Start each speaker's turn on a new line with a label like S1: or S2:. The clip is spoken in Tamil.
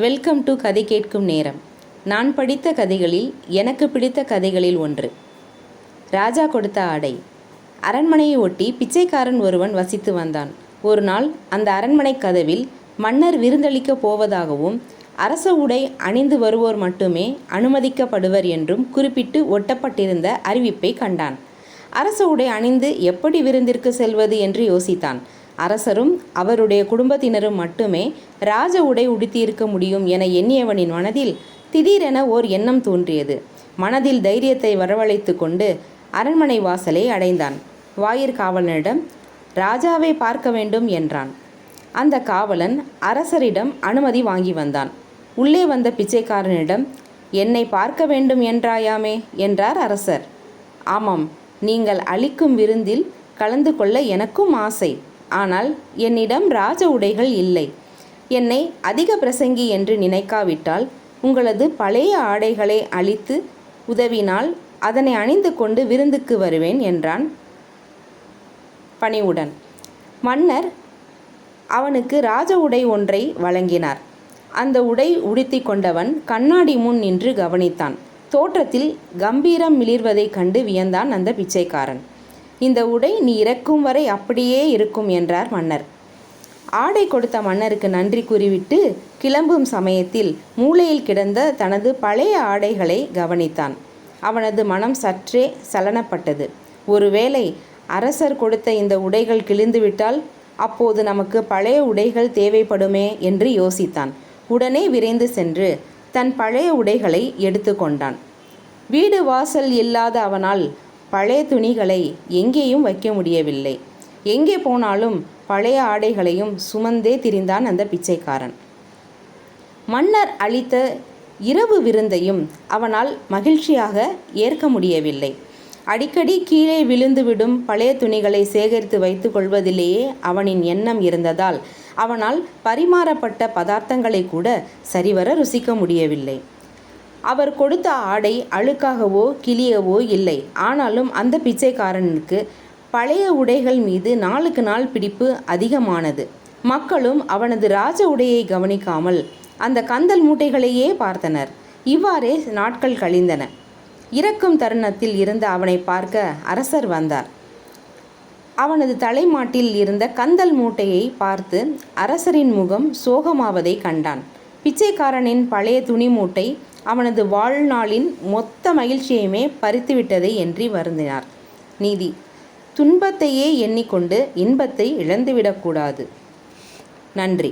S1: வெல்கம் டு கதை கேட்கும் நேரம். நான் படித்த கதைகளில் எனக்கு பிடித்த கதைகளில் ஒன்று. ராஜா கொடுத்த ஆடை. அரண்மனையை ஒட்டி பிச்சைக்காரன் ஒருவன் வசித்து வந்தான். ஒரு நாள் அந்த அரண்மனை கதவில் மன்னர் விருந்தளிக்கப் போவதாகவும் அரச உடை அணிந்து வருவோர் மட்டுமே அனுமதிக்கப்படுவர் என்றும் குறிப்பிட்டு ஒட்டப்பட்டிருந்த அறிவிப்பை கண்டான். அரச உடை அணிந்து எப்படி விருந்திற்கு செல்வது என்று யோசித்தான். அரசரும் அவருடைய குடும்பத்தினரும் மட்டுமே ராஜ உடை உடுத்தியிருக்க முடியும் என எண்ணியவனின் மனதில் திடீரென ஓர் எண்ணம் தோன்றியது. மனதில் தைரியத்தை வரவழைத்து கொண்டு அரண்மனை வாசலை அடைந்தான். வாயிற்காவலனிடம் ராஜாவை பார்க்க வேண்டும் என்றான். அந்த காவலன் அரசரிடம் அனுமதி வாங்கி வந்தான். உள்ளே வந்த பிச்சைக்காரனிடம், என்னை பார்க்க வேண்டும் என்றாயாமே என்றார் அரசர். ஆமாம், நீங்கள் அளிக்கும் விருந்தில் கலந்து கொள்ள எனக்கும் ஆசை. ஆனால் என்னிடம் ராஜ உடைகள் இல்லை. என்னை அதிக பிரசங்கி என்று நினைக்காவிட்டால் உங்களது பழைய ஆடைகளை அளித்து உதவினால் அதனை அணிந்து கொண்டு விருந்துக்கு வருவேன் என்றான் பணிவுடன். மன்னர் அவனுக்கு ராஜ உடை ஒன்றை வழங்கினார். அந்த உடை உடுத்தி கொண்டவன் கண்ணாடி முன் நின்று கவனித்தான். தோற்றத்தில் கம்பீரம் மிளிர்வதைக் கண்டு வியந்தான் அந்த பிச்சைக்காரன். இந்த உடை நீ இறக்கும் வரை அப்படியே இருக்கும் என்றார் மன்னர். ஆடை கொடுத்த மன்னருக்கு நன்றி கூறிவிட்டு கிளம்பும் சமயத்தில் மூலையில் கிடந்த தனது பழைய ஆடைகளை கவனித்தான். அவனது மனம் சற்றே சலனப்பட்டது. ஒருவேளை அரசர் கொடுத்த இந்த உடைகள் கிழிந்துவிட்டால் அப்போது நமக்கு பழைய உடைகள் தேவைப்படுமே என்று யோசித்தான். உடனே விரைந்து சென்று தன் பழைய உடைகளை எடுத்து கொண்டான். வீடு வாசல் இல்லாத அவனால் பழைய துணிகளை எங்கேயும் வைக்க முடியவில்லை. எங்கே போனாலும் பழைய ஆடைகளையும் சுமந்தே திரிந்தான் அந்த பிச்சைக்காரன். மன்னர் அளித்த இரவு விருந்தையும் அவனால் மகிழ்ச்சியாக ஏற்க முடியவில்லை. அடிக்கடி கீழே விழுந்துவிடும் பழைய துணிகளை சேகரித்து வைத்து கொள்வதிலேயே அவனின் எண்ணம் இருந்ததால் அவனால் பரிமாறப்பட்ட பதார்த்தங்களை கூட சரிவர ருசிக்க முடியவில்லை. அவர் கொடுத்த ஆடை அழுக்காகவோ கிளியவோ இல்லை. ஆனாலும் அந்த பிச்சைக்காரனுக்கு பழைய உடைகள் மீது நாளுக்கு நாள் பிடிப்பு அதிகமானது. மக்களும் அவனது ராஜ உடையை கவனிக்காமல் அந்த கந்தல் மூட்டைகளையே பார்த்தனர். இவ்வாறே நாட்கள் கழிந்தன. இறக்கும் தருணத்தில் இருந்த அவனை பார்க்க அரசர் வந்தார். அவனது தலைமாட்டில் இருந்த கந்தல் மூட்டையை பார்த்து அரசரின் முகம் சோகமாவதை கண்டான். பிச்சைக்காரனின் பழைய துணி மூட்டை அவனது வாழ்நாளின் மொத்த மகிழ்ச்சியுமே பறித்துவிட்டதை என்று வருந்தினார். நீதி: துன்பத்தையே எண்ணிக்கொண்டு இன்பத்தை இழந்துவிடக்கூடாது. நன்றி.